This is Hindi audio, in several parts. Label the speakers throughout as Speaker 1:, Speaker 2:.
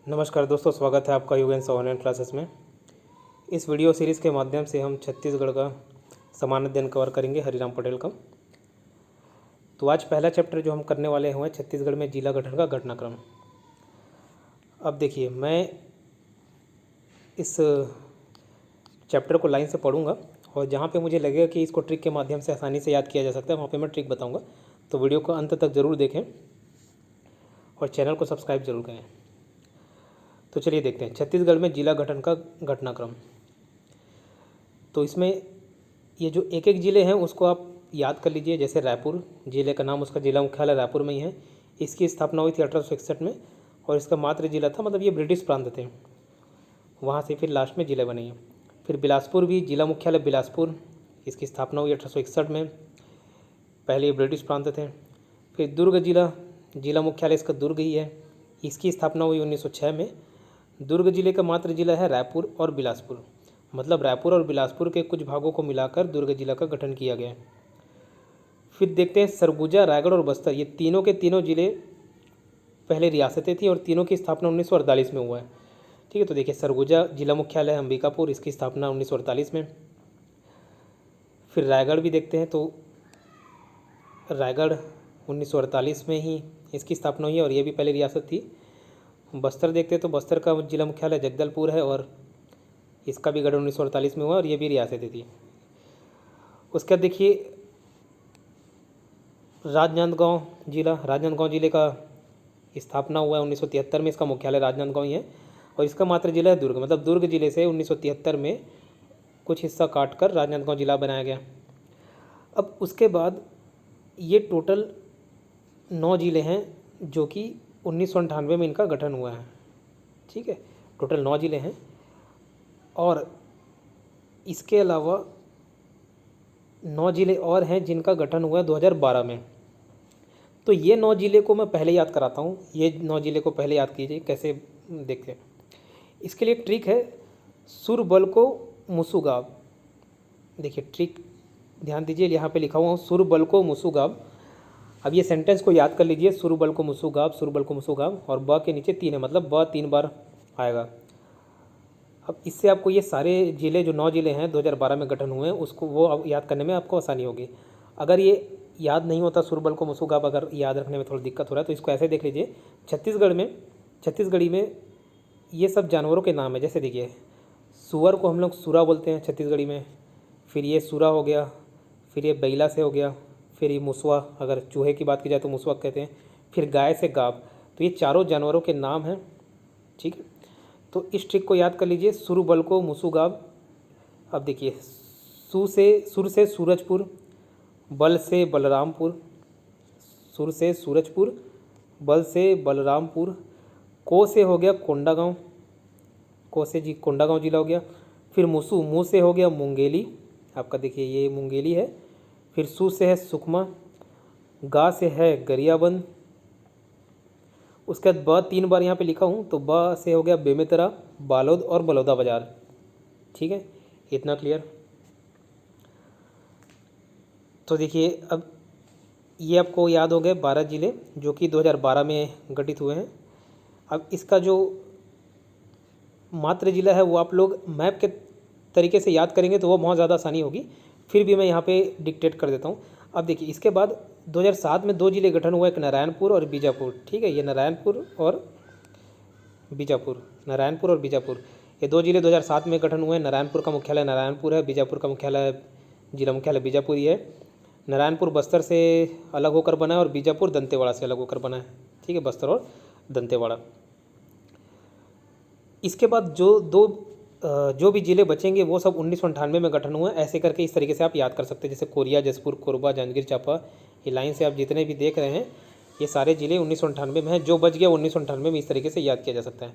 Speaker 1: नमस्कार दोस्तों, स्वागत है आपका योगेंद्र ऑनलाइन क्लासेस में। इस वीडियो सीरीज़ के माध्यम से हम छत्तीसगढ़ का सामान्य अध्ययन कवर करेंगे हरिराम पटेल का। तो आज पहला चैप्टर जो हम करने वाले हैं छत्तीसगढ़ में जिला गठन का घटनाक्रम। अब देखिए, मैं इस चैप्टर को लाइन से पढ़ूंगा और जहाँ पे मुझे लगेगा कि इसको ट्रिक के माध्यम से आसानी से याद किया जा सकता है वहाँ पे मैं ट्रिक बताऊँगा। तो वीडियो को अंत तक ज़रूर देखें और चैनल को सब्सक्राइब जरूर करें। तो चलिए देखते हैं छत्तीसगढ़ में जिला गठन का घटनाक्रम। तो इसमें ये जो एक एक ज़िले हैं उसको आप याद कर लीजिए। जैसे रायपुर ज़िले का नाम, उसका जिला मुख्यालय रायपुर में ही है। इसकी स्थापना हुई थी 1861 में और इसका मातृ जिला था, मतलब ये ब्रिटिश प्रांत थे। वहाँ से फिर लास्ट में ज़िले बने हैं। फिर बिलासपुर भी जिला मुख्यालय बिलासपुर, इसकी स्थापना हुई 1861 में, पहले ये ब्रिटिश प्रांत थे। फिर दुर्ग जिला मुख्यालय इसका दुर्ग ही है, इसकी स्थापना हुई 1906 में। दुर्ग जिले का मातृ जिला है रायपुर और बिलासपुर, मतलब रायपुर और बिलासपुर के कुछ भागों को मिलाकर दुर्ग जिला का गठन किया गया। फिर देखते हैं सरगुजा, रायगढ़ और बस्तर, ये तीनों के तीनों जिले पहले रियासतें थी और तीनों की स्थापना 1948 में हुआ है। ठीक है, तो देखिए सरगुजा जिला मुख्यालय अंबिकापुर, इसकी स्थापना 1948 में। फिर रायगढ़ भी देखते हैं, तो रायगढ़ 1948 में ही इसकी स्थापना हुई है और ये भी पहले रियासत थी। बस्तर देखते हैं, तो बस्तर का जिला मुख्यालय जगदलपुर है और इसका भी गठन 1948 में हुआ और ये भी रियासतें थी। उसके बाद देखिए राजनांदगांव जिले का स्थापना हुआ है 1973 में। इसका मुख्यालय राजनांदगांव ही है और इसका मातृ जिला है दुर्ग, मतलब दुर्ग जिले से 1973 में कुछ हिस्सा काटकर राजनांदगांव जिला बनाया गया। अब उसके बाद ये टोटल 9 जिले हैं जो कि 1998 में इनका गठन हुआ है। ठीक है, टोटल 9 जिले हैं और इसके अलावा 9 जिले और हैं जिनका गठन हुआ है 2012 में। तो ये 9 जिले को मैं पहले याद कराता हूँ। ये 9 जिले को पहले याद कीजिए, कैसे देखते हैं। इसके लिए ट्रिक है सुरबलको मुसुगाब। देखिए ट्रिक ध्यान दीजिए, यहाँ पे लिखा हुआ हूँ सुरबलको मुसुगाब। अब ये सेंटेंस को याद कर लीजिए, सुरबलको मुसुगाब, और ब के नीचे 3 है, मतलब ब 3 बार आएगा। अब इससे आपको ये सारे ज़िले जो 9 ज़िले हैं 2012 में गठन हुए हैं उसको वो याद करने में आपको आसानी होगी। अगर ये याद नहीं होता सुरबलको मुसुगाब, अगर याद रखने में थोड़ी दिक्कत हो रहा है तो इसको ऐसे देख लीजिए। छत्तीसगढ़ी में ये सब जानवरों के नाम है। जैसे देखिए सुअर को हम लोग सुरा बोलते हैं छत्तीसगढ़ी में, फिर ये सुरा हो गया, फिर ये बैला से हो गया, फिर ये मुसवा, अगर चूहे की बात की जाए तो मुसवा कहते हैं, फिर गाय से गाब। तो ये चारों जानवरों के नाम हैं। ठीक है, तो इस ट्रिक को याद कर लीजिए, सुरबलको मुसुगाब। अब देखिए सुर से सूरजपुर, बल से बलरामपुर, सुर से सूरजपुर, बल से बलरामपुर, को से हो गया कोंडागांव, कोंडागांव जिला हो गया। फिर मुँह से हो गया मुंगेली, आपका देखिए ये मुंगेली है। फिर सू से है सुकमा, गा से है गरियाबंद। उसके बाद ब 3 बार यहाँ पे लिखा हूँ, तो ब से हो गया बेमेतरा, बालोद और बलौदा बाजार। ठीक है, इतना क्लियर। तो देखिए अब ये आपको याद हो गए 12 ज़िले जो कि 2012 में गठित हुए हैं। अब इसका जो मातृ जिला है वो आप लोग मैप के तरीके से याद करेंगे तो वो बहुत ज़्यादा आसानी होगी, फिर भी मैं यहाँ पे डिक्टेट कर देता हूँ। अब देखिए इसके बाद 2007 में 2 जिले गठन हुआ, एक नारायणपुर और बीजापुर। ठीक है, ये नारायणपुर और बीजापुर, ये 2 जिले 2007 में गठन हुए। नारायणपुर का मुख्यालय नारायणपुर है, बीजापुर का मुख्यालय जिला मुख्यालय बीजापुर ही है। नारायणपुर बस्तर से अलग होकर बना है और बीजापुर दंतेवाड़ा से अलग होकर बना है। ठीक है, बस्तर और दंतेवाड़ा। इसके बाद जो भी ज़िले बचेंगे वो सब 1998 में गठन हुए। ऐसे करके इस तरीके से आप याद कर सकते हैं, जैसे कोरिया, जसपुर, कोरबा, जांजगीर चांपा, ये लाइन से आप जितने भी देख रहे हैं ये सारे ज़िले 1998 में हैं। जो बच गया 1998 में इस तरीके से याद किया जा सकता है।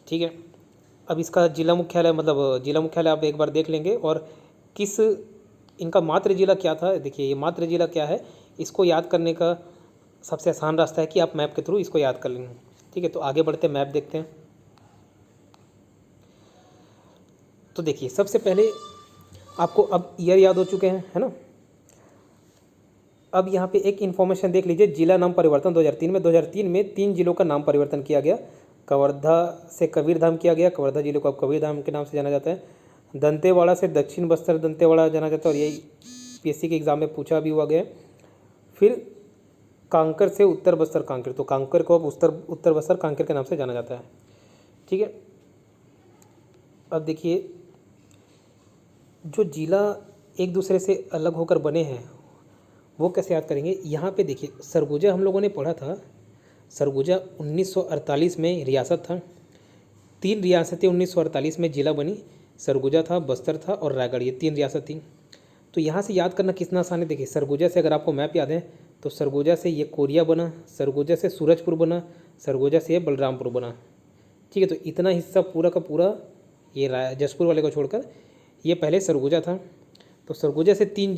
Speaker 1: ठीक है, अब इसका जिला मुख्यालय आप एक बार देख लेंगे और इनका मातृ जिला क्या था। देखिए ये मातृ जिला क्या है, इसको याद करने का सबसे आसान रास्ता है कि आप मैप के थ्रू इसको याद कर लेंगे। ठीक है, तो आगे बढ़ते मैप देखते हैं। तो देखिए सबसे पहले आपको अब ईयर याद हो चुके हैं, है ना। अब यहाँ पे एक इन्फॉर्मेशन देख लीजिए, जिला नाम परिवर्तन 2003 में 3 जिलों का नाम परिवर्तन किया गया। कवर्धा से कबीरधाम किया गया, कवर्धा जिले को अब कबीरधाम के नाम से जाना जाता है। दंतेवाड़ा से दक्षिण बस्तर दंतेवाड़ा जाना जाता है, और यही पीएससी के एग्ज़ाम में पूछा भी हुआ गया। फिर कांकर से उत्तर बस्तर कांकेर, तो कांकेर को अब उत्तर बस्तर कांकेर के नाम से जाना जाता है। ठीक है, अब देखिए जो जिला एक दूसरे से अलग होकर बने हैं वो कैसे याद करेंगे। यहाँ पे देखिए सरगुजा हम लोगों ने पढ़ा था, सरगुजा 1948 में रियासत था। 3 रियासतें 1948 में जिला बनी, सरगुजा था, बस्तर था और रायगढ़, ये 3 रियासत थी। तो यहाँ से याद करना कितना आसान है। देखिए सरगुजा से अगर आपको मैप याद है तो सरगुजा से ये कोरिया बना, सरगुजा से सूरजपुर बना, सरगुजा से ये बलरामपुर बना। ठीक है, तो इतना हिस्सा पूरा का पूरा ये जसपुर वाले को छोड़कर ये पहले सरगुजा था। तो सरगुजा से 3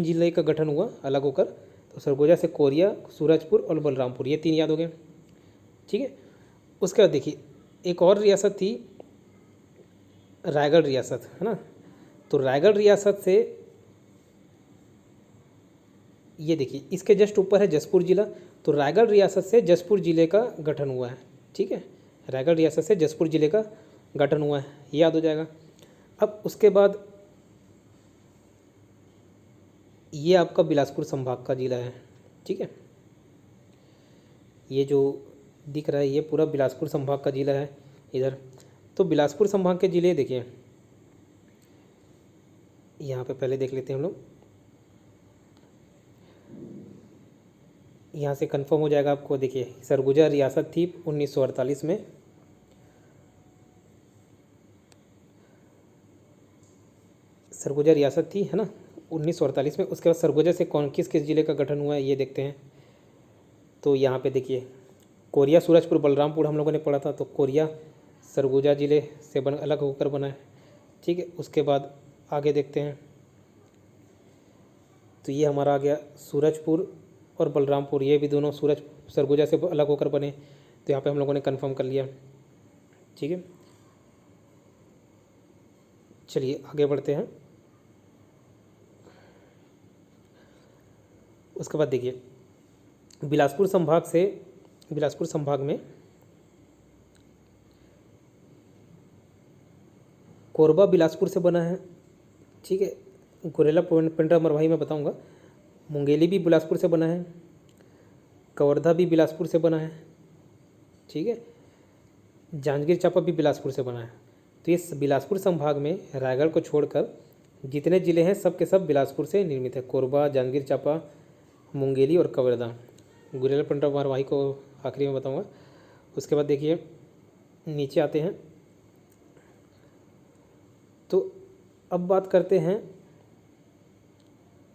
Speaker 1: जिले का गठन हुआ अलग होकर। तो सरगुजा से कोरिया, सूरजपुर और बलरामपुर, ये 3 याद हो गए। ठीक है, उसके बाद देखिए एक और रियासत थी रायगढ़ रियासत, है ना। तो रायगढ़ रियासत से ये देखिए इसके जस्ट ऊपर है जसपुर जिला, तो रायगढ़ रियासत से जसपुर जिले का गठन हुआ है। ठीक है, रायगढ़ रियासत से जसपुर जिले का गठन हुआ है, ये याद हो जाएगा। अब उसके बाद ये आपका बिलासपुर संभाग का जिला है। ठीक है, ये जो दिख रहा है ये पूरा बिलासपुर संभाग का जिला है इधर। तो बिलासपुर संभाग के जिले देखिए यहाँ पे पहले देख लेते हैं हम लोग, यहाँ से कंफर्म हो जाएगा आपको। देखिए सरगुजा रियासत थी 1948 में, सरगुजा रियासत थी, है ना, 1948 में। उसके बाद सरगुजा से किस जिले का गठन हुआ है ये देखते हैं। तो यहाँ पे देखिए कोरिया, सूरजपुर, बलरामपुर हम लोगों ने पढ़ा था, तो कोरिया सरगुजा जिले से अलग होकर बना है। ठीक है, उसके बाद आगे देखते हैं। तो ये हमारा आ गया सूरजपुर और बलरामपुर, ये भी दोनों सरगुजा से अलग होकर बने। तो यहाँ पे हम लोगों ने कंफर्म कर लिया। ठीक है, चलिए आगे बढ़ते हैं। उसके बाद देखिए बिलासपुर संभाग में कोरबा बिलासपुर से बना है। ठीक है, गुरेला, पेंड्रा, मरवाही मैं बताऊंगा। मुंगेली भी बिलासपुर से बना है, कवर्धा भी बिलासपुर से बना है। ठीक है, जांजगीर चांपा भी बिलासपुर से बना है। तो ये बिलासपुर संभाग में रायगढ़ को छोड़कर जितने ज़िले हैं सब के सब बिलासपुर से निर्मित है। कोरबा, जांजगीर चांपा, मुंगेली और कवर्धा। गुरेला, पेंड्रा, मरवाही को आखिरी में बताऊंगा। उसके बाद देखिए नीचे आते हैं। तो अब बात करते हैं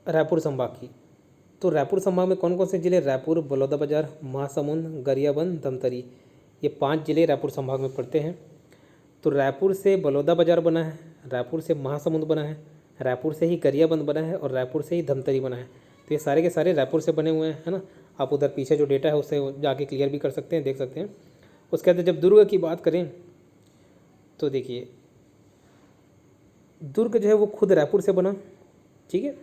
Speaker 1: रायपुर संभाग की। तो रायपुर संभाग में कौन कौन से ज़िले, रायपुर, बलौदाबाजार, महासमुंद, गरियाबंद, धमतरी, ये 5 ज़िले रायपुर संभाग में पड़ते हैं। तो रायपुर से बलौदाबाजार बना है, रायपुर से महासमुंद बना है, रायपुर से ही गरियाबंद बना है और रायपुर से ही धमतरी बना है। तो ये सारे के सारे रायपुर से बने हुए हैं, है ना। आप उधर पीछे जो डेटा है उससे जाके क्लियर भी कर सकते हैं, देख सकते हैं। उसके बाद जब दुर्ग की बात करें तो देखिए दुर्ग जो है वो खुद रायपुर से बना। ठीक है,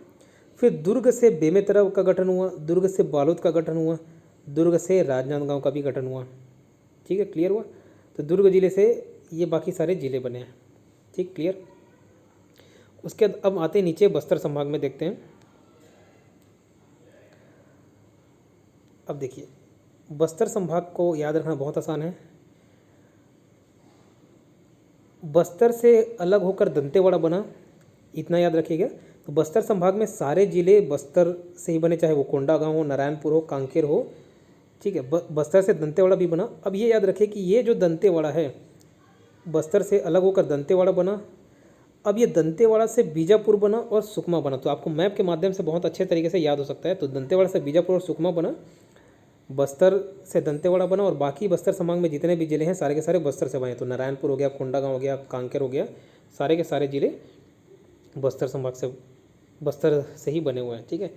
Speaker 1: फिर दुर्ग से बेमेतरा का गठन हुआ, दुर्ग से बालोद का गठन हुआ, दुर्ग से राजनांदगांव का भी गठन हुआ। ठीक है, क्लियर हुआ। तो दुर्ग जिले से ये बाकी सारे ज़िले बने हैं। ठीक, क्लियर। उसके बाद अब आते हैं नीचे बस्तर संभाग में, देखते हैं। अब देखिए बस्तर संभाग को याद रखना बहुत आसान है। बस्तर से अलग होकर दंतेवाड़ा बना, इतना याद रखिएगा। तो बस्तर संभाग में सारे ज़िले बस्तर से ही बने, चाहे वो कोंडागांव हो, नारायणपुर हो, कांकेर हो। ठीक है, बस्तर से दंतेवाड़ा भी बना। अब ये याद रखिए कि ये जो दंतेवाड़ा है बस्तर से अलग होकर दंतेवाड़ा बना। अब ये दंतेवाड़ा से बीजापुर बना और सुकमा बना। तो आपको मैप के माध्यम से बहुत अच्छे तरीके से याद हो सकता है। तो दंतेवाड़ा से बीजापुर और सुकमा बना, बस्तर से दंतेवाड़ा बना, और बाकी बस्तर संभाग में जितने भी ज़िले हैं सारे के सारे बस्तर से बने। तो नारायणपुर हो गया, कोंडागांव हो गया, कांकेर हो गया, सारे के सारे ज़िले बस्तर संभाग से, बस्तर से ही बने हुए हैं। ठीक है,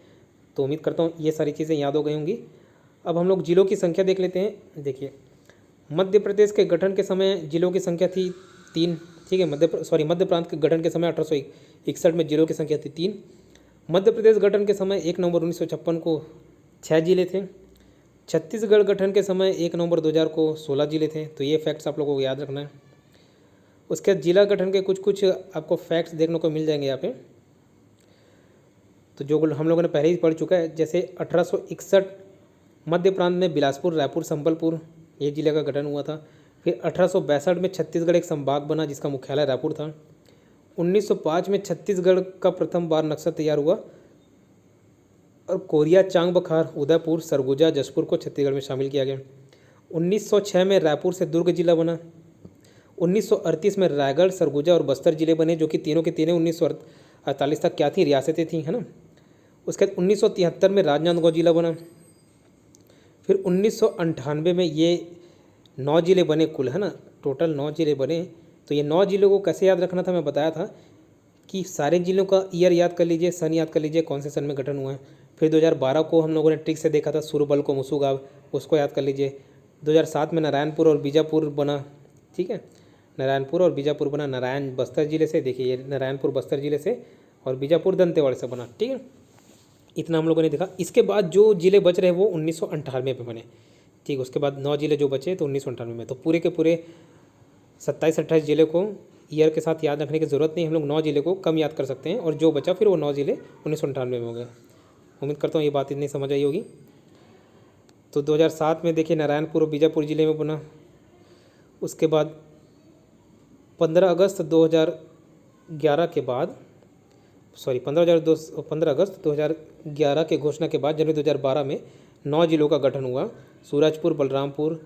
Speaker 1: तो उम्मीद करता हूँ ये सारी चीज़ें याद हो गई होंगी। अब हम लोग जिलों की संख्या देख लेते हैं। देखिए मध्य प्रदेश के गठन के समय जिलों की संख्या थी 3। ठीक है, मध्य प्रांत के गठन के समय 1861 में जिलों की संख्या थी 3। मध्य प्रदेश गठन के समय 1 नवंबर 1956 को 6 जिले थे। छत्तीसगढ़ गठन के समय 1 नवंबर 2000 को 16 जिले थे, तो ये फैक्ट्स आप लोगों को याद रखना है। उसके बाद जिला गठन के कुछ कुछ आपको फैक्ट्स देखने को मिल जाएंगे यहाँ पे, तो जो हम लोगों ने पहले ही पढ़ चुका है। जैसे 1861 मध्य प्रांत में बिलासपुर, रायपुर, संबलपुर ये जिले का गठन हुआ था। फिर 1862 में छत्तीसगढ़ एक संभाग बना जिसका मुख्यालय रायपुर था। 1905 में छत्तीसगढ़ का प्रथम बार नक्शा तैयार हुआ और कोरिया, चांग बखार, उदयपुर, सरगुजा, जशपुर को छत्तीसगढ़ में शामिल किया गया। 1906 में रायपुर से दुर्ग जिला बना। 1938 में रायगढ़, सरगुजा और बस्तर जिले बने, जो कि तीनों के तीनों 1948 तक क्या थी, रियासतें थी, है ना। उसके बाद 1973 में राजनांदगांव जिला बना। फिर 1998 में ये 9 जिले बने कुल, है ना, टोटल 9 जिले बने। तो ये 9 जिलों को कैसे याद रखना था, मैं बताया था कि सारे जिलों का ईयर याद कर लीजिए, सन याद कर लीजिए, कौन से सन में गठन हुआ है। फिर 2012 को हम लोगों ने ट्रिक से देखा था, सूरबल को मुसुगाव, उसको याद कर लीजिए। 2007 में नारायणपुर और बीजापुर बना, ठीक है, नारायणपुर और बीजापुर बना। नारायण बस्तर जिले से, देखिए ये नारायणपुर बस्तर जिले से और बीजापुर दंतेवाड़ा से बना, ठीक है। इतना हम लोगों ने देखा। इसके बाद जो जिले बच रहे वो 1998 में बने, ठीक। उसके बाद 9 जिले जो बचे तो 1998 में, तो पूरे के पूरे 27-28 जिले को ईयर के साथ याद रखने की ज़रूरत नहीं, हम लोग 9 जिले को कम याद कर सकते हैं और जो बचा फिर वो 9 जिले 1998 में हो गए। उम्मीद करता हूँ ये बात इतनी समझ आई होगी। तो 2007 में देखिए नारायणपुर और बीजापुर जिले में बना। उसके बाद 15 अगस्त 2011 के बाद, सॉरी 15 अगस्त 2011 के घोषणा के बाद जनवरी 2012 में 9 जिलों का गठन हुआ। सूरजपुर, बलरामपुर,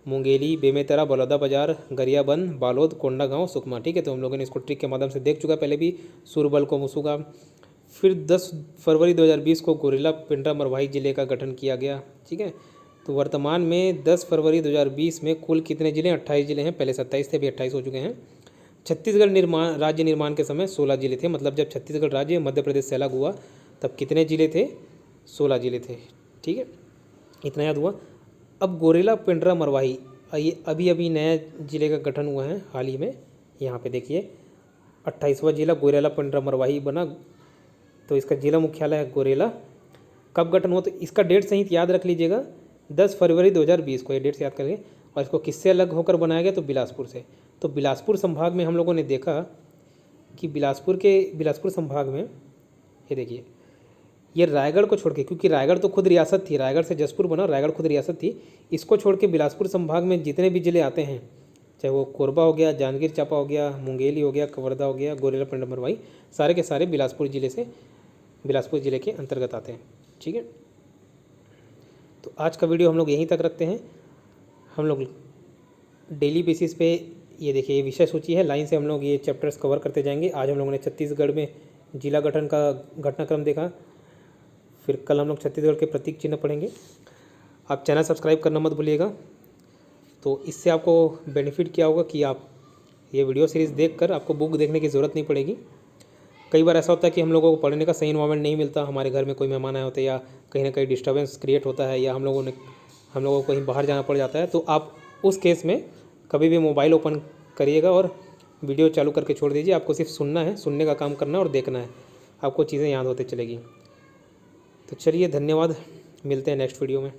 Speaker 1: मुंगेली, बेमेतरा, बलौदाबाजार, गरियाबंद, बालोद, कोंडागांव, सुकमा, ठीक है। तो हम लोगों ने इसको ट्रिक के माध्यम से देख चुका पहले भी, सूरबल को मुसुगा। फिर 10 फरवरी 2020 को गोरेला, पिंडरा, मरवाही जिले का गठन किया गया, ठीक है। तो वर्तमान में 10 फरवरी 2020 में कुल कितने जिले, 28 जिले हैं। पहले 27 थे, अभी 28 हो चुके हैं। छत्तीसगढ़ राज्य निर्माण के समय 16 जिले थे, मतलब जब छत्तीसगढ़ राज्य मध्य प्रदेश से अलग हुआ तब कितने जिले थे, 16 जिले थे, ठीक है। इतना याद हुआ। अब गोरेला, पिंडरा, मरवाही, ये अभी अभी नया जिले का गठन हुआ है हाल ही में। यहाँ पे देखिए 28वां जिला गोरेला, पिंडरा, मरवाही बना। तो इसका जिला मुख्यालय है गोरेला। कब गठन हुआ, तो इसका डेट सहित याद रख लीजिएगा, 10 फरवरी 2020 को, ये डेट से याद करेंगे। और इसको किससे अलग होकर बनाया गया, तो बिलासपुर से। तो बिलासपुर संभाग में हम लोगों ने देखा कि बिलासपुर संभाग में ये देखिए, ये रायगढ़ को छोड़ के, क्योंकि रायगढ़ तो खुद रियासत थी, रायगढ़ से जसपुर बना, रायगढ़ खुद रियासत थी, इसको छोड़ के बिलासपुर संभाग में जितने भी जिले आते हैं, चाहे वो कोरबा हो गया, जांजगीर चांपा हो गया, मुंगेली हो गया, कवर्धा हो गया, गोरेला, पिंडरा, मरवाही, सारे के सारे बिलासपुर जिले के अंतर्गत आते हैं, ठीक है। तो आज का वीडियो हम लोग यहीं तक रखते हैं। हम लोग डेली बेसिस पे, ये देखिए ये विषय सूची है, लाइन से हम लोग ये चैप्टर्स कवर करते जाएंगे। आज हम लोगों ने छत्तीसगढ़ में जिला गठन का घटनाक्रम देखा, फिर कल हम लोग छत्तीसगढ़ के प्रतीक चिन्ह पढ़ेंगे। आप चैनल सब्सक्राइब करना मत भूलिएगा। तो इससे आपको बेनिफिट क्या होगा कि आप ये वीडियो सीरीज़ देखकर आपको बुक देखने की ज़रूरत नहीं पड़ेगी। कई बार ऐसा होता है कि हम लोगों को पढ़ने का सही इन्वायरमेंट नहीं मिलता, हमारे घर में कोई मेहमान आए होते हैं या कहीं ना कहीं डिस्टर्बेंस क्रिएट होता है, या हम लोगों को कहीं बाहर जाना पड़ जाता है। तो आप उस केस में कभी भी मोबाइल ओपन करिएगा और वीडियो चालू करके छोड़ दीजिए। आपको सिर्फ सुनना है, सुनने का काम करना है और देखना है, आपको चीज़ें याद होते चलेगी। तो चलिए, धन्यवाद, मिलते हैं नेक्स्ट वीडियो में।